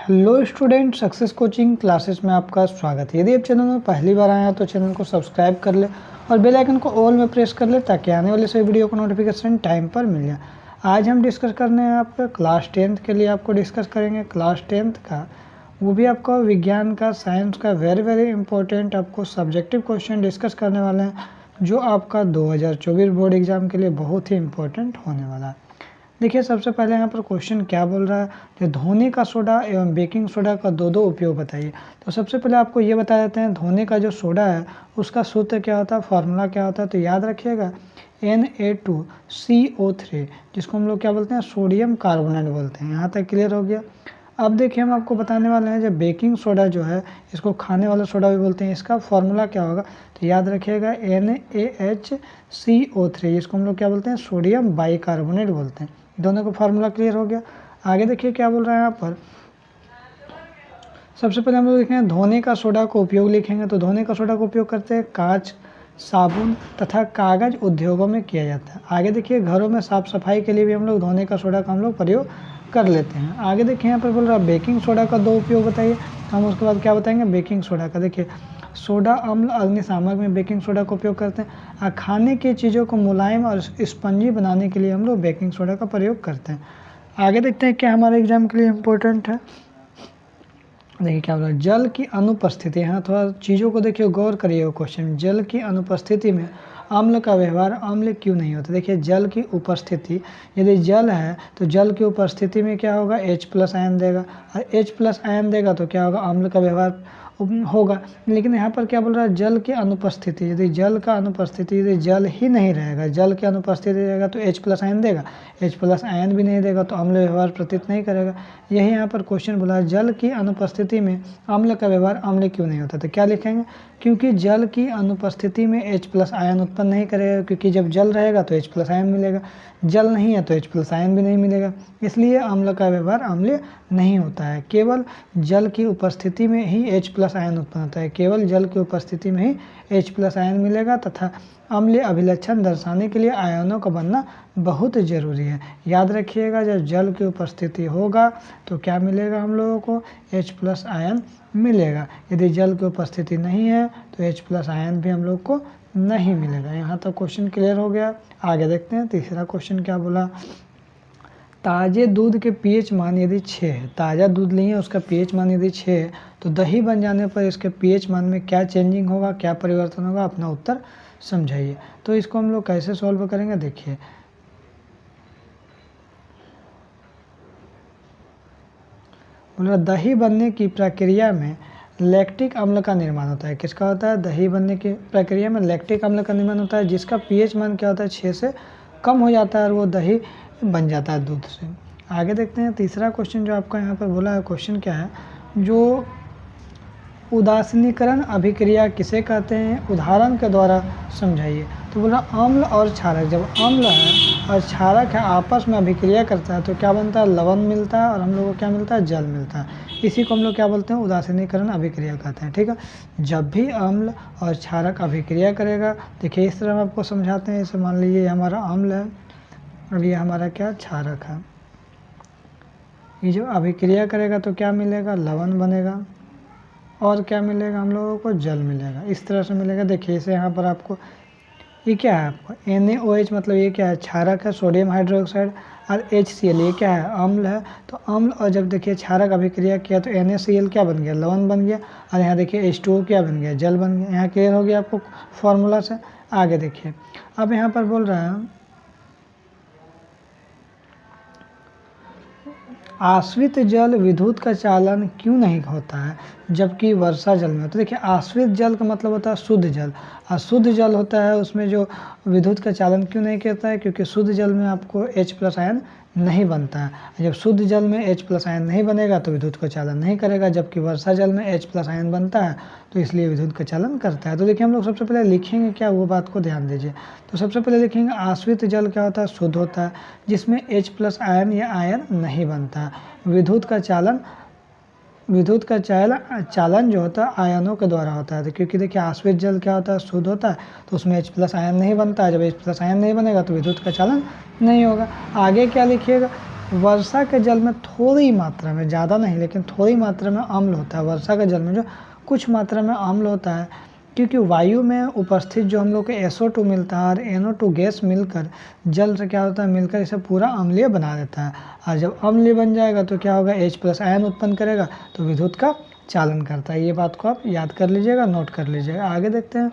Hello student, success coaching classes में आपका स्वागत है। यदि आप चैनल में पहली बार आए हैं तो चैनल को सब्सक्राइब कर ले और बेल आइकन को ऑल में प्रेस कर ले ताकि आने वाले सभी वीडियो को नोटिफिकेशन टाइम पर मिल जाए। आज हम डिस्कस करने हैं आपका क्लास 10th के लिए आपको डिस्कस करेंगे क्लास 10th का, वो भी आपका विज्ञान का, साइंस का वेरी इंपॉर्टेंट आपको सब्जेक्टिव क्वेश्चन डिस्कस करने वाले हैं जो आपका 2024 बोर्ड एग्जाम के लिए बहुत ही इंपॉर्टेंट होने वाला है। देखिए, सबसे पहले यहाँ पर क्वेश्चन क्या बोल रहा है, जो धोने का सोडा एवं बेकिंग सोडा का दो उपयोग बताइए। तो सबसे पहले आपको ये बता देते हैं, धोने का जो सोडा है उसका सूत्र क्या होता है, फार्मूला क्या होता है। तो याद रखिएगा Na2CO3, जिसको हम लोग क्या बोलते हैं, सोडियम कार्बोनेट बोलते हैं। यहाँ तक क्लियर हो गया। अब देखिए, हम आपको बताने वाले हैं जब बेकिंग सोडा जो है, इसको खाने वाला सोडा भी बोलते हैं, इसका फार्मूला क्या होगा। तो याद रखिएगा NaHCO3, इसको हम लोग क्या बोलते हैं, सोडियम बाइकार्बोनेट बोलते हैं। दोनों का फार्मूला क्लियर हो गया। आगे देखिए क्या बोल रहा है यहाँ पर। सबसे पहले हम लोग लिखेंगे धोने का सोडा को उपयोग लिखेंगे। तो धोने का सोडा का उपयोग करते हैं कांच, साबुन तथा कागज उद्योगों में किया जाता है। आगे देखिए, घरों में साफ सफाई के लिए भी हम लोग धोने का सोडा का हम लोग प्रयोग कर लेते हैं। आगे देखिए यहाँ पर बोल रहा है बेकिंग सोडा का दो उपयोग बताइए। हम उसके बाद क्या बताएंगे, बेकिंग सोडा का। देखिए, सोडा अम्ल अग्निशामक में बेकिंग सोडा का उपयोग करते हैं। खाने की चीज़ों को मुलायम और स्पंजी बनाने के लिए हम लोग बेकिंग सोडा का प्रयोग करते हैं। आगे देखते हैं क्या हमारे एग्जाम के लिए इम्पोर्टेंट है। देखिए क्या बोल रहा है, जल की अनुपस्थिति। यहाँ थोड़ा चीज़ों को देखिए, गौर करिएगा क्वेश्चन। जल की अनुपस्थिति में अम्ल का व्यवहार अम्ल क्यों नहीं होता। देखिए, जल की उपस्थिति, यदि जल है तो जल की उपस्थिति में क्या होगा, H+ आयन देगा, और H+ आयन देगा तो क्या होगा, अम्ल का व्यवहार होगा। लेकिन यहाँ पर क्या बोल रहा है, जल की अनुपस्थिति। यदि जल का अनुपस्थिति, यदि जल ही नहीं रहेगा, जल की अनुपस्थिति रहेगा तो H+ आयन देगा, H+ आयन भी नहीं देगा तो अम्ल व्यवहार प्रतीत नहीं करेगा। यही यहाँ पर क्वेश्चन बोला है, जल की अनुपस्थिति में अम्ल का व्यवहार अम्ल क्यों नहीं होता। तो क्या लिखेंगे, क्योंकि जल की अनुपस्थिति में H+ आयन उत्पन्न नहीं करेगा, क्योंकि जब जल रहेगा तो H+ आयन मिलेगा, जल नहीं है तो H+ आयन भी नहीं मिलेगा, इसलिए अम्ल का व्यवहार अम्लीय नहीं होता है। केवल जल की उपस्थिति में ही H+ आयन उत्पन्न होता है, केवल जल की उपस्थिति में ही H+ आयन मिलेगा तथा अम्लीय अभिलक्षण दर्शाने के लिए आयनों का बनना बहुत ज़रूरी है। याद रखिएगा, जब जल की उपस्थिति होगा तो क्या मिलेगा हम लोगों को, H+ आयन मिलेगा। यदि जल की उपस्थिति नहीं है तो H+ आयन भी हम लोग को नहीं मिलेगा। यहाँ तक क्वेश्चन क्लियर हो गया। आगे देखते हैं तीसरा क्वेश्चन क्या बोला। ताज़े दूध के pH मान यदि 6 है, ताज़ा दूध लिए उसका pH मान यदि 6 है तो दही बन जाने पर इसके pH मान में क्या चेंजिंग होगा, क्या परिवर्तन होगा, अपना उत्तर समझाइए। तो इसको हम लोग कैसे सॉल्व करेंगे, देखिए बोला दही बनने की प्रक्रिया में लैक्टिक अम्ल का निर्माण होता है। किसका होता है, दही बनने की प्रक्रिया में लैक्टिक अम्ल का निर्माण होता है, जिसका pH मान क्या होता है, 6 से कम हो जाता है और वो दही बन जाता है दूध से। आगे देखते हैं तीसरा क्वेश्चन जो आपका यहाँ पर बोला है। क्वेश्चन क्या है, जो उदासीनीकरण अभिक्रिया किसे कहते हैं, उदाहरण के द्वारा समझाइए। तो बोला अम्ल और क्षारक, जब अम्ल है और क्षारक है आपस में अभिक्रिया करता है तो क्या बनता है, लवण मिलता है और हम लोग को क्या मिलता है, जल मिलता है। इसी को हम लोग क्या बोलते हैं, उदासीनीकरण अभिक्रिया कहते हैं। ठीक है, जब भी अम्ल और क्षारक अभिक्रिया करेगा, देखिए इस तरह हम आपको समझाते हैं। इसे मान लीजिए हमारा अम्ल है और ये हमारा क्या, क्षारक है। ये जो अभिक्रिया करेगा तो क्या मिलेगा, लवण बनेगा और क्या मिलेगा, हम लोगों को जल मिलेगा। इस तरह से मिलेगा। देखिए इसे यहाँ पर आपको, ये क्या है आपको NaOH, मतलब ये क्या है, क्षारक है, सोडियम हाइड्रोक्साइड, और HCl ये क्या है, अम्ल है। तो अम्ल और जब देखिए क्षारक अभिक्रिया किया तो NaCl क्या बन गया, लवण बन गया, और यहाँ देखिए H2O क्या बन गया, जल बन गया। यहाँ क्लियर हो गया आपको फॉर्मूला से। आगे देखिए, अब यहाँ पर बोल रहा है आश्रित जल विद्युत का चालन क्यों नहीं होता है जबकि वर्षा जल में होता है। देखिए, आश्रित जल का मतलब होता है शुद्ध जल, और शुद्ध जल होता है उसमें जो विद्युत का चालन क्यों नहीं करता है, क्योंकि शुद्ध जल में आपको H+ आयन नहीं बनता है। जब शुद्ध जल में H+ आयन नहीं बनेगा तो विद्युत का चालन नहीं करेगा, जबकि वर्षा जल में H+ आयन बनता है तो इसलिए विद्युत का चालन करता है। तो देखिए हम लोग सबसे पहले लिखेंगे क्या, वो बात को ध्यान दीजिए। तो सबसे पहले लिखेंगे आश्रित जल क्या होता है, शुद्ध होता है, जिसमें H+ आयन या आयन नहीं बनता है। विद्युत का चालन जो होता है आयनों के द्वारा होता है। तो क्योंकि देखिए आश्रित जल क्या होता है, शुद्ध होता है, तो उसमें H+ आयन नहीं बनता है। जब H+ आयन नहीं बनेगा तो विद्युत का चालन नहीं होगा। आगे क्या लिखिएगा, वर्षा के जल में थोड़ी मात्रा में, ज़्यादा नहीं लेकिन थोड़ी मात्रा में अम्ल होता है। वर्षा के जल में जो कुछ मात्रा में अम्ल होता है, क्योंकि वायु में उपस्थित जो हम लोग को SO2 मिलता है और NO2 गैस मिलकर जल से क्या होता है, मिलकर इसे पूरा अम्लीय बना देता है। और जब अम्लीय बन जाएगा तो क्या होगा, H+ आयन उत्पन्न करेगा, तो विद्युत का चालन करता है। ये बात को आप याद कर लीजिएगा, नोट कर लीजिएगा। आगे देखते हैं,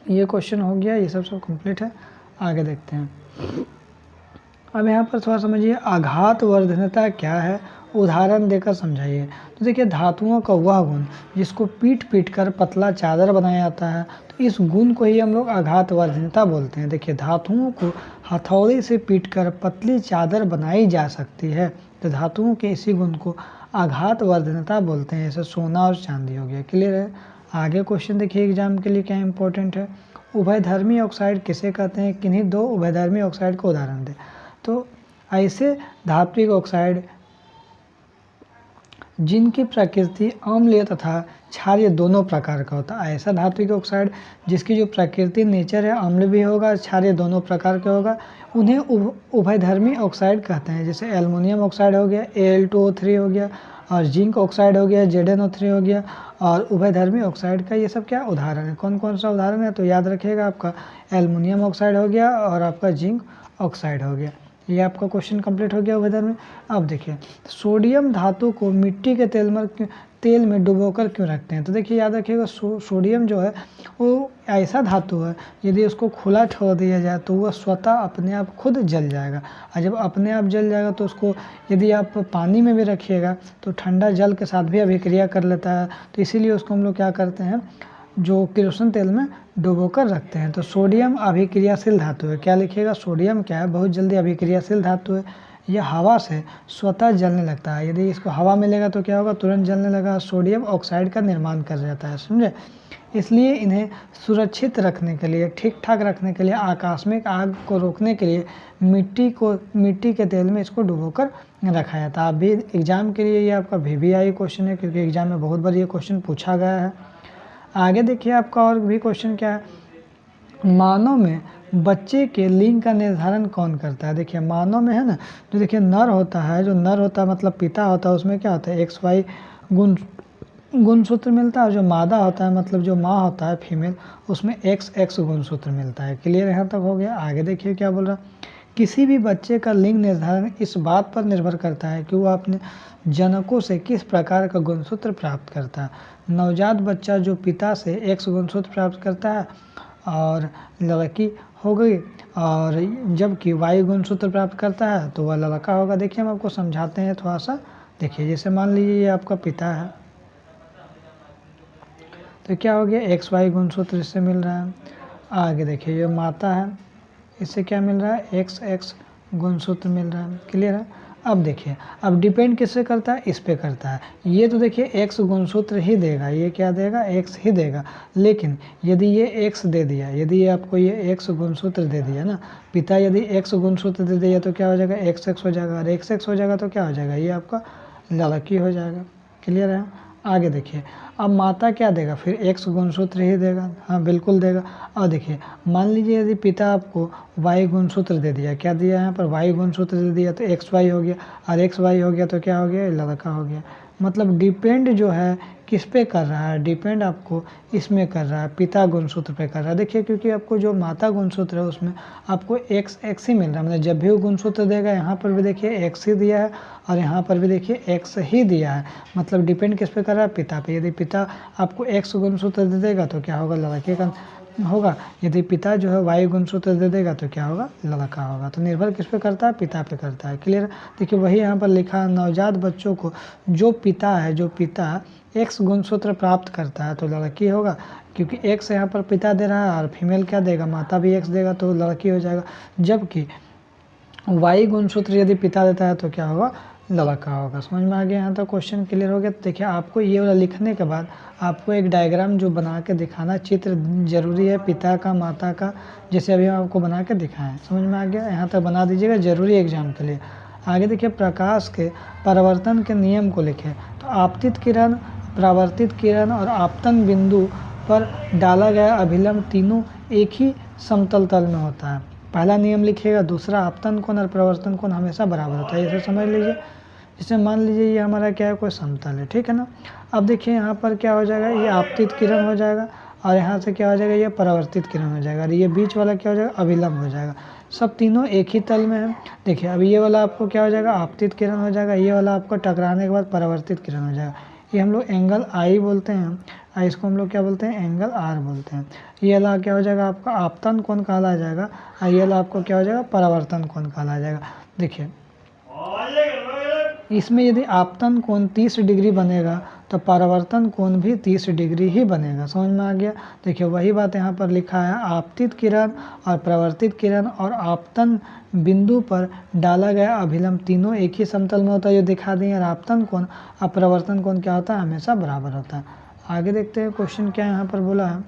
ये क्वेश्चन हो गया, ये सब कंप्लीट है। आगे देखते हैं, अब यहाँ पर थोड़ा समझिए, आघात वर्धनता क्या है, उदाहरण देकर समझाइए। तो देखिए, धातुओं का वह गुण जिसको पीट कर पतला चादर बनाया जाता है, तो इस गुण को ही हम लोग आघात वर्धनता बोलते हैं। देखिए, धातुओं को हथौड़े से पीटकर पतली चादर बनाई जा सकती है, तो धातुओं के इसी गुण को आघात वर्धनता बोलते हैं। जैसे सोना और चांदी हो गया। क्लियर है। आगे क्वेश्चन देखिए, एग्जाम के लिए क्या इंपॉर्टेंट है, उभयधर्मी ऑक्साइड किसे कहते हैं, किन्हीं 2 उभयधर्मी ऑक्साइड को उदाहरण दें। तो ऐसे धात्विक ऑक्साइड जिनकी प्रकृति अम्लीय तथा क्षारीय दोनों प्रकार का होता है। ऐसा धात्विक ऑक्साइड जिसकी जो प्रकृति नेचर है, अम्ल भी होगा, क्षारीय दोनों प्रकार का होगा, उन्हें उभयधर्मी ऑक्साइड कहते हैं। जैसे एल्युमिनियम ऑक्साइड हो गया, Al2O3 हो गया, और जिंक ऑक्साइड हो गया, ZnO3 हो गया, और उभयधर्मी ऑक्साइड का ये सब क्या उदाहरण है। कौन कौन सा उदाहरण है, तो याद रखिएगा, आपका एल्युमिनियम ऑक्साइड हो गया और आपका जिंक ऑक्साइड हो गया। ये आपका क्वेश्चन कंप्लीट हो गया उभयधर्मी। अब देखिए, सोडियम धातु को मिट्टी के तेल में डुबोकर क्यों रखते हैं। तो देखिए, याद रखिएगा, सोडियम जो है वो ऐसा धातु है, यदि उसको खुला छोड़ दिया जाए तो वह स्वतः अपने आप खुद जल जाएगा। और जब अपने आप जल जाएगा तो उसको यदि आप पानी में भी रखिएगा तो ठंडा जल के साथ भी अभिक्रिया कर लेता है। तो इसीलिए उसको हम लोग क्या करते हैं, जो किरोसिन तेल में डुबोकर रखते हैं। तो सोडियम अभिक्रियाशील धातु है। क्या लिखिएगा, सोडियम क्या है, बहुत जल्दी अभिक्रियाशील धातु है। यह हवा से स्वतः जलने लगता है। यदि इसको हवा मिलेगा तो क्या होगा, तुरंत जलने लगा, सोडियम ऑक्साइड का निर्माण कर जाता है। समझे। इसलिए इन्हें सुरक्षित रखने के लिए, ठीक ठाक रखने के लिए, आकस्मिक आग को रोकने के लिए मिट्टी के तेल में इसको डुबोकर रखा जाता है। आप भी एग्जाम के लिए ये आपका VVI क्वेश्चन है, क्योंकि एग्जाम में बहुत बार ये क्वेश्चन पूछा गया है। आगे देखिए, आपका और भी क्वेश्चन क्या है, मानव में बच्चे के लिंग का निर्धारण कौन करता है। देखिए, मानव में है ना, जो देखिए नर होता है, जो नर होता है मतलब पिता होता है, उसमें क्या होता है, XY गुणसूत्र मिलता है। और जो मादा होता है मतलब जो माँ होता है फीमेल, उसमें XX गुणसूत्र मिलता है। क्लियर यहाँ तक हो गया। आगे देखिए क्या बोल रहा, किसी भी बच्चे का लिंग निर्धारण इस बात पर निर्भर करता है कि वह अपने जनकों से किस प्रकार का गुणसूत्र प्राप्त करता है। नवजात बच्चा जो पिता से X गुणसूत्र प्राप्त करता है और लड़की हो गई, और जबकि Y गुणसूत्र प्राप्त करता है तो वह लड़का होगा। देखिए, हम आपको समझाते हैं थोड़ा सा। देखिए, जैसे मान लीजिए ये आपका पिता है, तो क्या हो गया, XY गुणसूत्र इससे मिल रहा है। आगे देखिए, ये माता है, इससे क्या मिल रहा है, XX गुणसूत्र मिल रहा है। क्लियर है। अब देखिए, अब डिपेंड किससे करता है, इस पे करता है। ये तो देखिए X गुणसूत्र ही देगा, ये क्या देगा, X ही देगा। लेकिन यदि ये X दे दिया, यदि ये आपको ये X गुणसूत्र दे दिया ना, पिता यदि X गुणसूत्र दे दिया तो क्या हो जाएगा, XX हो जाएगा। और XX हो जाएगा तो क्या हो जाएगा, ये आपका लड़की हो जाएगा। क्लियर है। आगे देखिए, अब माता क्या देगा, फिर X गुणसूत्र ही देगा। हाँ, बिल्कुल देगा। और देखिए, मान लीजिए यदि पिता आपको Y गुणसूत्र दे दिया, क्या दिया यहाँ पर, Y गुणसूत्र दे दिया, तो XY हो गया। और XY हो गया तो क्या हो गया, लड़का हो गया। मतलब डिपेंड जो है किस पे कर रहा है, डिपेंड आपको इसमें कर रहा है, पिता गुणसूत्र पे कर रहा है। देखिए, क्योंकि आपको जो माता गुणसूत्र है उसमें आपको XX ही मिल रहा है। मतलब जब भी वो गुणसूत्र देगा, यहाँ पर भी देखिए X ही दिया है और यहाँ पर भी देखिए X ही दिया है। मतलब डिपेंड किस पे कर रहा है, पिता पे। यदि पिता आपको X गुणसूत्र दे देगा तो क्या होगा, लड़के का होगा। यदि पिता जो है Y गुणसूत्र दे देगा तो क्या होगा, लड़का होगा। तो निर्भर किस पे करता है, पिता पे करता है। क्लियर। देखिए, वही यहाँ पर लिखा, नवजात बच्चों को जो पिता है, जो पिता X गुणसूत्र प्राप्त करता है तो लड़की होगा, क्योंकि X यहाँ पर पिता दे रहा है और फीमेल क्या देगा, माता भी X देगा तो लड़की हो जाएगा। जबकि Y गुणसूत्र यदि पिता देता है तो क्या होगा, लड़का होगा। समझ में आ गया यहाँ तक, क्वेश्चन क्लियर हो गया। तो देखिए, आपको ये वाला लिखने के बाद आपको एक डायग्राम जो बना के दिखाना, चित्र जरूरी है पिता का, माता का, जैसे अभी हम आपको बना के दिखाएं। समझ में आ गया, यहाँ तक बना दीजिएगा, जरूरी एग्जाम के लिए। आगे देखिए, प्रकाश के परावर्तन के नियम को लिखें। तो आपतित किरण, परावर्तित किरण और आपतन बिंदु पर डाला गया अभिलंब तीनों एक ही समतल तल में होता है। पहला नियम लिखिएगा, दूसरा आपतन कोण और प्रवर्तन कोण हमेशा बराबर होता है, इसे समझ लीजिए। जैसे मान लीजिए ये हमारा क्या है, कोई समतल है, ठीक है ना। अब देखिए यहाँ पर क्या हो जाएगा, ये आपतित किरण हो जाएगा और यहाँ से क्या हो जाएगा, ये परावर्तित किरण हो जाएगा और ये बीच वाला क्या हो जाएगा, अभिलंब हो जाएगा। सब तीनों एक ही तल में है। देखिए अब ये वाला आपको क्या हो जाएगा, आपतित किरण हो जाएगा, ये वाला आपको टकराने के बाद परावर्तित किरण हो जाएगा। ये हम लोग एंगल आई बोलते हैं और इसको हम लोग क्या बोलते हैं, एंगल आर बोलते हैं। ये वाला क्या हो जाएगा, आपका आपतन कोण कहलाया जाएगा और ये वाला आपको क्या हो जाएगा, परावर्तन कोण कहलाया जाएगा। देखिए इसमें यदि आपतन कोण 30 डिग्री बनेगा तो परावर्तन कोण भी 30 डिग्री ही बनेगा। समझ में आ गया। देखिए वही बात यहाँ पर लिखा है, आपतित किरण और प्रवर्तित किरण और आपतन बिंदु पर डाला गया अभिलंब तीनों एक ही समतल में होता है, जो दिखा दें। और आपतन कोण और प्रवर्तन कोण क्या होता है, हमेशा बराबर होता है। आगे देखते हैं क्वेश्चन क्या यहाँ पर बोला है।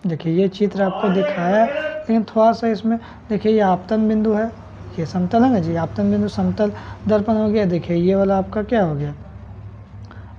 देखिए ये चित्र आपको दिखाया है, लेकिन थोड़ा सा इसमें देखिए ये आपतन बिंदु है, ये समतल है ना जी, आपतन बिंदु समतल दर्पण हो गया। देखिए ये वाला आपका क्या हो गया,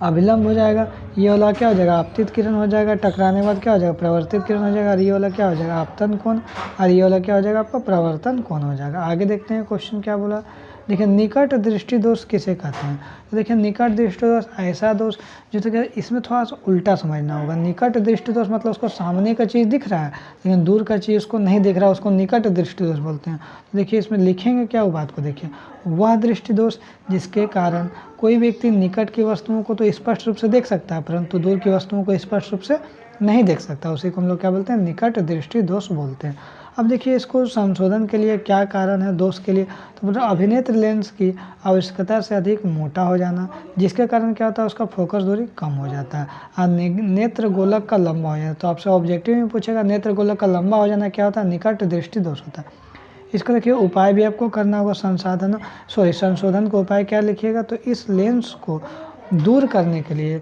अभिलंब हो जाएगा। ये वाला क्या हो जाएगा, आपतित किरण हो जाएगा, टकराने के बाद क्या हो जाएगा, प्रवर्तित किरण हो जाएगा। और ये वाला क्या हो जाएगा, आपतन कोण, और ये वाला क्या हो जाएगा, आपका प्रवर्तन कोण हो जाएगा। आगे देखते हैं क्वेश्चन क्या बोला। देखिए निकट दृष्टि दोष किसे कहते हैं। तो देखिए निकट दृष्टि दोष ऐसा दोष जो तो इसमें थोड़ा सा उल्टा समझना होगा। निकट दृष्टि दोष मतलब उसको सामने का चीज़ दिख रहा है लेकिन दूर का चीज़ उसको नहीं दिख रहा है, उसको निकट दृष्टि दोष बोलते हैं। तो देखिए इसमें लिखेंगे क्या, वो बात को देखिए। वह दृष्टि दोष जिसके कारण कोई व्यक्ति निकट की वस्तुओं को तो स्पष्ट रूप से देख सकता है परंतु दूर की वस्तुओं को स्पष्ट रूप से नहीं देख सकता, उसी को हम लोग क्या बोलते हैं, निकट दृष्टि दोष बोलते हैं। अब देखिए इसको संशोधन के लिए क्या कारण है दोष के लिए, तो मतलब अभिनेत्र लेंस की आवश्यकता से अधिक मोटा हो जाना, जिसके कारण क्या होता है, उसका फोकस दूरी कम हो जाता है। और नेत्र गोलक का लंबा हो जाना। तो आपसे ऑब्जेक्टिव में पूछेगा नेत्र गोलक का लंबा हो जाना क्या होता है, निकट दृष्टि दोष होता है। इसका देखिए उपाय भी आपको करना होगा, संशोधन का उपाय क्या लिखिएगा, तो इस लेंस को दूर करने के लिए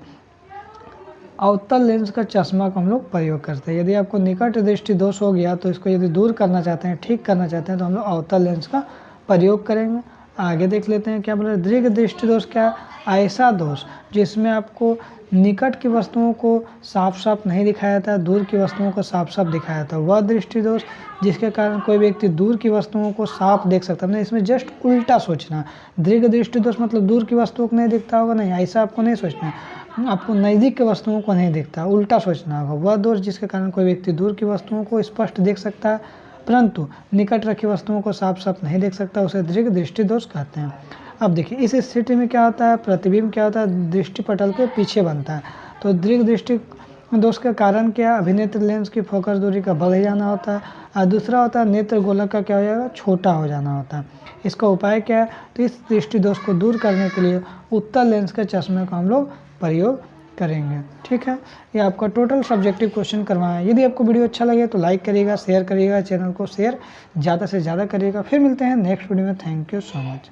अवतल लेंस का चश्मा का हम लोग प्रयोग करते हैं। यदि आपको निकट दृष्टि दोष हो गया तो इसको यदि दूर करना चाहते हैं, ठीक करना चाहते हैं, तो हम लोग अवतल लेंस का प्रयोग करेंगे। आगे देख लेते हैं क्या बोल रहे हैं। दीर्घ दृष्टि दोष क्या, ऐसा दोष जिसमें आपको निकट की वस्तुओं को साफ साफ नहीं दिखाया जाता है, दूर की वस्तुओं को साफ साफ दिखाया जाता है। वह दृष्टि दोष जिसके कारण कोई व्यक्ति दूर की वस्तुओं को साफ देख सकता है। इसमें जस्ट उल्टा सोचना। दीर्घ दृष्टि दोष मतलब दूर की वस्तुओं को नहीं दिखता होगा, नहीं, ऐसा आपको नहीं सोचना है। आपको नज़दीक के वस्तुओं को नहीं दिखता, उल्टा सोचना होगा। वह दोष जिसके कारण कोई व्यक्ति दूर की वस्तुओं को स्पष्ट देख सकता है परंतु निकट रखी वस्तुओं को साफ साफ नहीं देख सकता, उसे दीर्घ दृष्टि दोष कहते हैं। अब देखिए इस स्थिति में क्या होता है, प्रतिबिंब क्या होता है, दृष्टि पटल के पीछे बनता है। तो दीर्घ दृष्टि दोष का कारण क्या, अभिनेत्र लेंस की फोकस दूरी का बढ़ जाना होता है। और दूसरा होता है नेत्र गोलक का क्या हो जाएगा, छोटा हो जाना होता है। इसका उपाय क्या है, तो इस दृष्टि दोष को दूर करने के लिए उत्तल लेंस के चश्मे का हम लोग प्रयोग करेंगे। ठीक है, ये आपका टोटल सब्जेक्टिव क्वेश्चन करवाया है। यदि आपको वीडियो अच्छा लगे तो लाइक करिएगा, शेयर करिएगा, चैनल को शेयर ज़्यादा से ज़्यादा करिएगा। फिर मिलते हैं नेक्स्ट वीडियो में। Thank you so much.